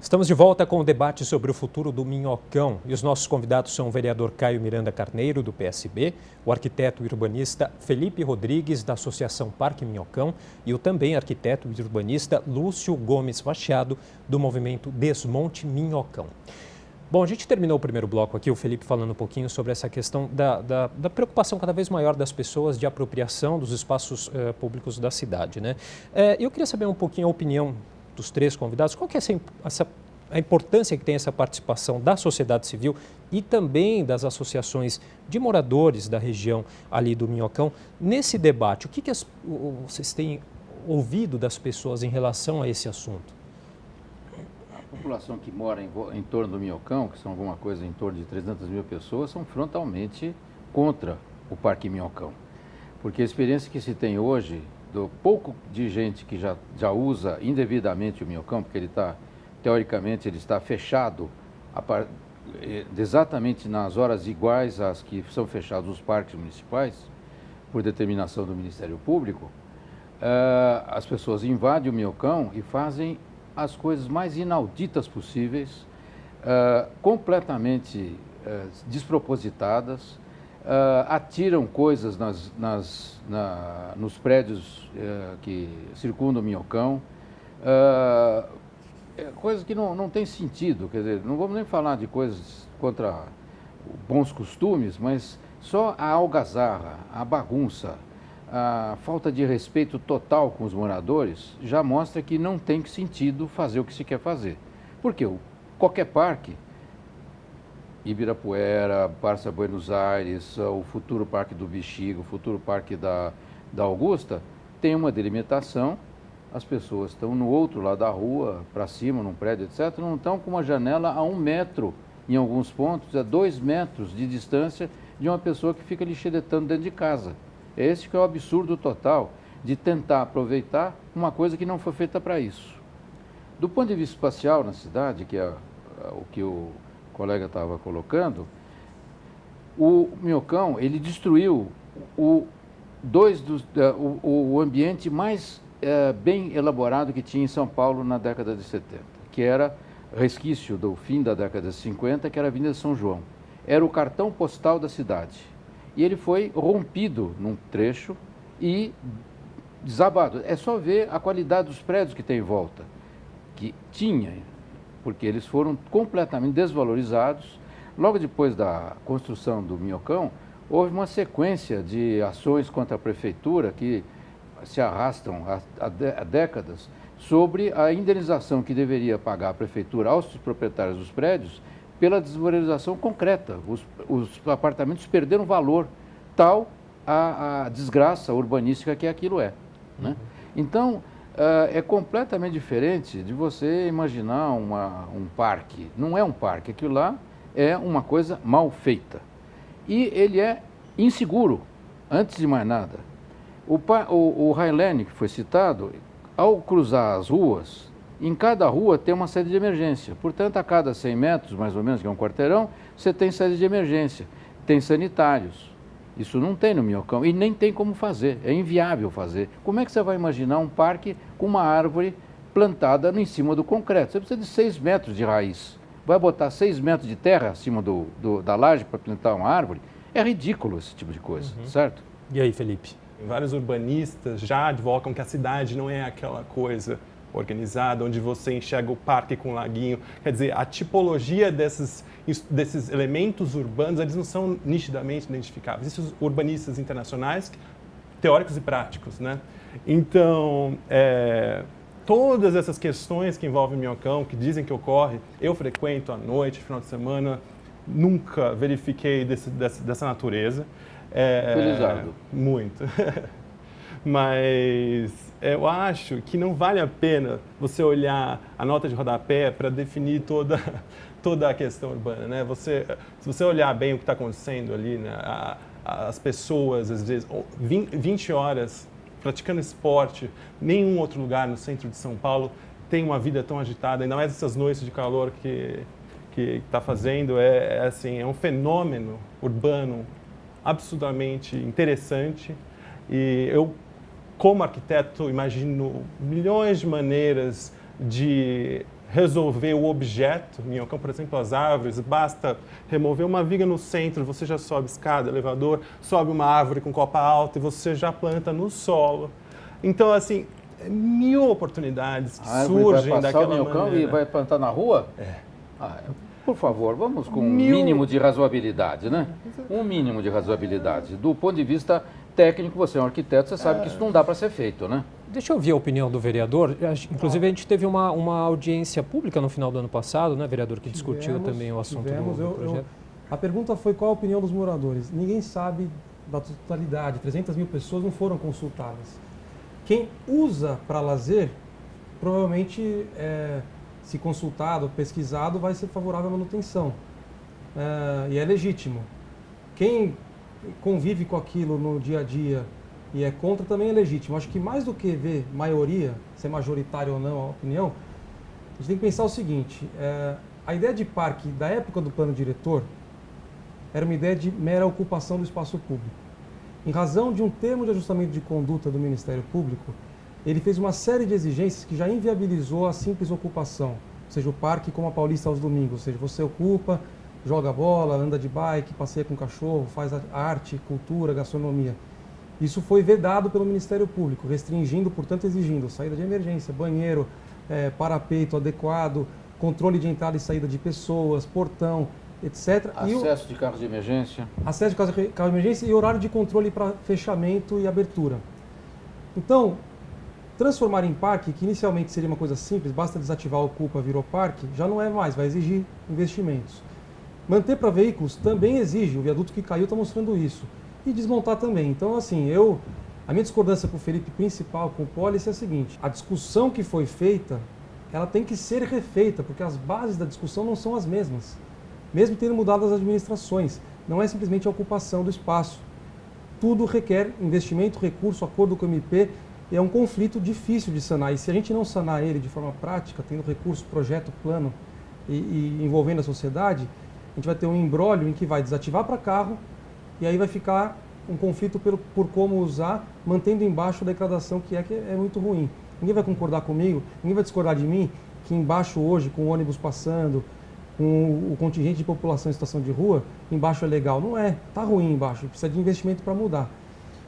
Estamos de volta com o debate sobre o futuro do Minhocão e os nossos convidados são o vereador Caio Miranda Carneiro, do PSB, o arquiteto e urbanista Felipe Rodrigues, da Associação Parque Minhocão e o também arquiteto e urbanista Lúcio Gomes Machado, do movimento Desmonte Minhocão. Bom, a gente terminou o primeiro bloco aqui, o Felipe falando um pouquinho sobre essa questão da preocupação cada vez maior das pessoas de apropriação dos espaços públicos da cidade, né? Eu queria saber um pouquinho a opinião dos três convidados, qual que é a importância que tem essa participação da sociedade civil e também das associações de moradores da região ali do Minhocão nesse debate. O que vocês têm ouvido das pessoas em relação a esse assunto? A população que mora em torno do Minhocão, que são alguma coisa em torno de 300 mil pessoas, são frontalmente contra o Parque Minhocão. Porque a experiência que se tem hoje, do pouco de gente que já usa indevidamente o Minhocão, porque teoricamente ele está fechado exatamente nas horas iguais às que são fechados os parques municipais, por determinação do Ministério Público, as pessoas invadem o Minhocão e fazem as coisas mais inauditas possíveis, completamente despropositadas, atiram coisas nos prédios que circundam o Minhocão, coisas que não tem sentido, quer dizer, não vamos nem falar de coisas contra bons costumes, mas só a algazarra, a bagunça, a falta de respeito total com os moradores já mostra que não tem sentido fazer o que se quer fazer. Porque qualquer parque, Ibirapuera, Barça Buenos Aires, o futuro Parque do Bexiga, o futuro Parque da Augusta, tem uma delimitação, as pessoas estão no outro lado da rua, para cima, num prédio, etc., não estão com uma janela a 1 metro, em alguns pontos, a 2 metros de distância de uma pessoa que fica ali xeretando dentro de casa. Esse que é o absurdo total de tentar aproveitar uma coisa que não foi feita para isso. Do ponto de vista espacial na cidade, que é o que o colega estava colocando, o Minhocão, ele destruiu o ambiente mais bem elaborado que tinha em São Paulo na década de 70, que era resquício do fim da década de 50, que era a Avenida São João. Era o cartão postal da cidade. E ele foi rompido num trecho e desabado. É só ver a qualidade dos prédios que tem em volta, que tinha, porque eles foram completamente desvalorizados. Logo depois da construção do Minhocão, houve uma sequência de ações contra a prefeitura que se arrastam há décadas sobre a indenização que deveria pagar a prefeitura aos proprietários dos prédios pela desvalorização concreta. Os apartamentos perderam valor, tal a desgraça urbanística que aquilo é. Né? Então, é completamente diferente de você imaginar um parque. Não é um parque, aquilo lá é uma coisa mal feita. E ele é inseguro, antes de mais nada. O Highland, que foi citado, ao cruzar as ruas, em cada rua tem uma sede de emergência. Portanto, a cada 100 metros, mais ou menos, que é um quarteirão, você tem sede de emergência. Tem sanitários. Isso não tem no Minhocão e nem tem como fazer. É inviável fazer. Como é que você vai imaginar um parque com uma árvore plantada em cima do concreto? Você precisa de 6 metros de raiz. Vai botar 6 metros de terra acima da laje para plantar uma árvore? É ridículo esse tipo de coisa, certo? E aí, Felipe? Vários urbanistas já advogam que a cidade não é aquela coisa organizada, onde você enxerga o parque com o laguinho. Quer dizer, a tipologia desses elementos urbanos, eles não são nitidamente identificáveis. Esses urbanistas internacionais, teóricos e práticos, né? Então, todas essas questões que envolvem o Minhocão, que dizem que ocorre, eu frequento à noite, final de semana, nunca verifiquei dessa natureza. Felizardo. Muito. Mas eu acho que não vale a pena você olhar a nota de rodapé para definir toda a questão urbana, né? Se você olhar bem o que está acontecendo ali, né? As pessoas, às vezes, 20 horas praticando esporte, nenhum outro lugar no centro de São Paulo tem uma vida tão agitada, ainda mais essas noites de calor que está fazendo. É um fenômeno urbano absurdamente interessante. E eu, como arquiteto, imagino milhões de maneiras de resolver o objeto, Minhocão, por exemplo, as árvores, basta remover uma viga no centro, você já sobe escada, elevador, sobe uma árvore com copa alta e você já planta no solo. Então, assim, mil oportunidades que surgem vai passar daquela o Minhocão maneira. e vai plantar na rua? Por favor, vamos com um mínimo de razoabilidade, né? Um mínimo de razoabilidade. Do ponto de vista técnico, você é um arquiteto, você sabe que isso não dá para ser feito, né? Deixa eu ouvir a opinião do vereador. Inclusive, a gente teve uma audiência pública no final do ano passado, né, vereador, que discutiu também o assunto do projeto. A pergunta foi qual a opinião dos moradores. Ninguém sabe da totalidade, 300 mil pessoas não foram consultadas. Quem usa para lazer, provavelmente, se consultado, pesquisado, vai ser favorável à manutenção. E é legítimo. Quem convive com aquilo no dia a dia e é contra também é legítimo. Acho que mais do que ver maioria, se é majoritária ou não a opinião, a gente tem que pensar o seguinte, a ideia de parque da época do plano diretor era uma ideia de mera ocupação do espaço público. Em razão de um termo de ajustamento de conduta do Ministério Público, ele fez uma série de exigências que já inviabilizou a simples ocupação, ou seja, o parque como a Paulista aos domingos, ou seja, você ocupa, joga bola, anda de bike, passeia com cachorro, faz arte, cultura, gastronomia. Isso foi vedado pelo Ministério Público, restringindo, portanto, exigindo saída de emergência, banheiro, parapeito adequado, controle de entrada e saída de pessoas, portão, etc. Acesso de carros de emergência. Acesso de carros de emergência e horário de controle para fechamento e abertura. Então, transformar em parque, que inicialmente seria uma coisa simples, basta desativar a ocupa, virou parque, já não é mais, vai exigir investimentos. Manter para veículos também exige, o viaduto que caiu está mostrando isso. E desmontar também. Então, assim, a minha discordância com o Felipe principal, com o Policy, é a seguinte: a discussão que foi feita, ela tem que ser refeita, porque as bases da discussão não são as mesmas. Mesmo tendo mudado as administrações, não é simplesmente a ocupação do espaço. Tudo requer investimento, recurso, acordo com o MP, e é um conflito difícil de sanar. E se a gente não sanar ele de forma prática, tendo recurso, projeto, plano e envolvendo a sociedade, a gente vai ter um imbróglio em que vai desativar para carro, e aí vai ficar um conflito por como usar, mantendo embaixo a degradação que é muito ruim. Ninguém vai concordar comigo, ninguém vai discordar de mim, que embaixo hoje, com o ônibus passando, com o contingente de população em situação de rua, embaixo é legal. Não é, está ruim embaixo, precisa de investimento para mudar.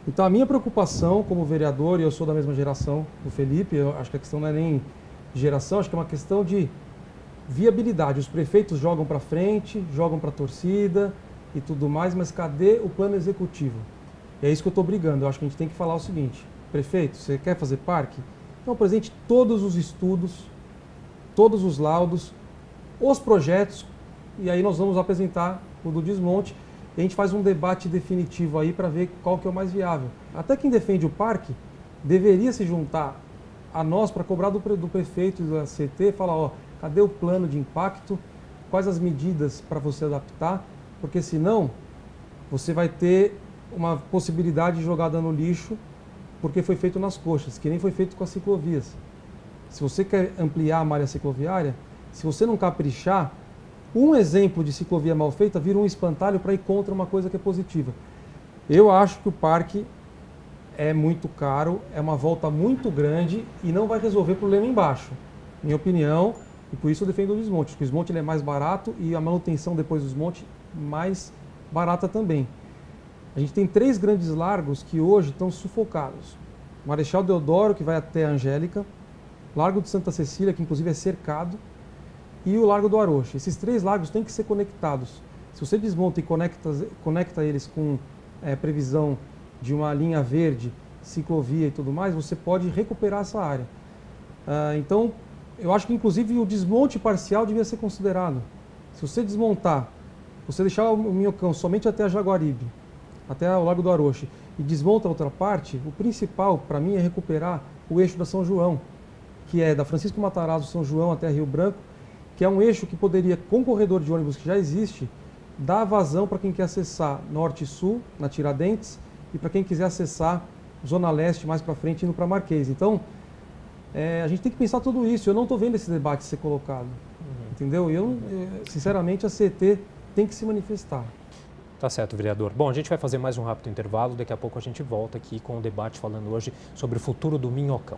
Então a minha preocupação como vereador, e eu sou da mesma geração do Felipe, eu acho que a questão não é nem de geração, acho que é uma questão de viabilidade. Os prefeitos jogam para frente, jogam para a torcida e tudo mais, mas cadê o plano executivo? E é isso que eu estou brigando. Eu acho que a gente tem que falar o seguinte: prefeito, você quer fazer parque? Então apresente todos os estudos, todos os laudos, os projetos, e aí nós vamos apresentar o do desmonte, e a gente faz um debate definitivo aí para ver qual que é o mais viável. Até quem defende o parque deveria se juntar a nós para cobrar do prefeito e da CT, falar, ó, cadê o plano de impacto, quais as medidas para você adaptar, porque senão você vai ter uma possibilidade de jogada no lixo, porque foi feito nas coxas, que nem foi feito com as ciclovias. Se você quer ampliar a malha cicloviária, se você não caprichar, um exemplo de ciclovia mal feita vira um espantalho para ir contra uma coisa que é positiva. Eu acho que o parque é muito caro, é uma volta muito grande e não vai resolver o problema embaixo. Minha opinião, e por isso eu defendo o desmonte. Porque o desmonte ele é mais barato e a manutenção depois do desmonte mais barata também. A gente tem 3 grandes largos que hoje estão sufocados. Marechal Deodoro, que vai até a Angélica, Largo de Santa Cecília, que inclusive é cercado, e o Largo do Aroche. Esses 3 largos têm que ser conectados. Se você desmonta e conecta eles com previsão de uma linha verde, ciclovia e tudo mais, você pode recuperar essa área. Então, eu acho que inclusive o desmonte parcial devia ser considerado. Se você desmontar, você deixar o Minhocão somente até a Jaguaribe, até o Largo do Aroche, e desmonta a outra parte, o principal para mim é recuperar o eixo da São João, que é da Francisco Matarazzo, São João até Rio Branco, que é um eixo que poderia, com o corredor de ônibus que já existe, dar vazão para quem quer acessar Norte e Sul, na Tiradentes, e para quem quiser acessar Zona Leste mais para frente, indo para Marquês. Então, a gente tem que pensar tudo isso. Eu não estou vendo esse debate ser colocado, entendeu? Sinceramente, a CT tem que se manifestar. Tá certo, vereador. Bom, a gente vai fazer mais um rápido intervalo. Daqui a pouco a gente volta aqui com o debate falando hoje sobre o futuro do Minhocão.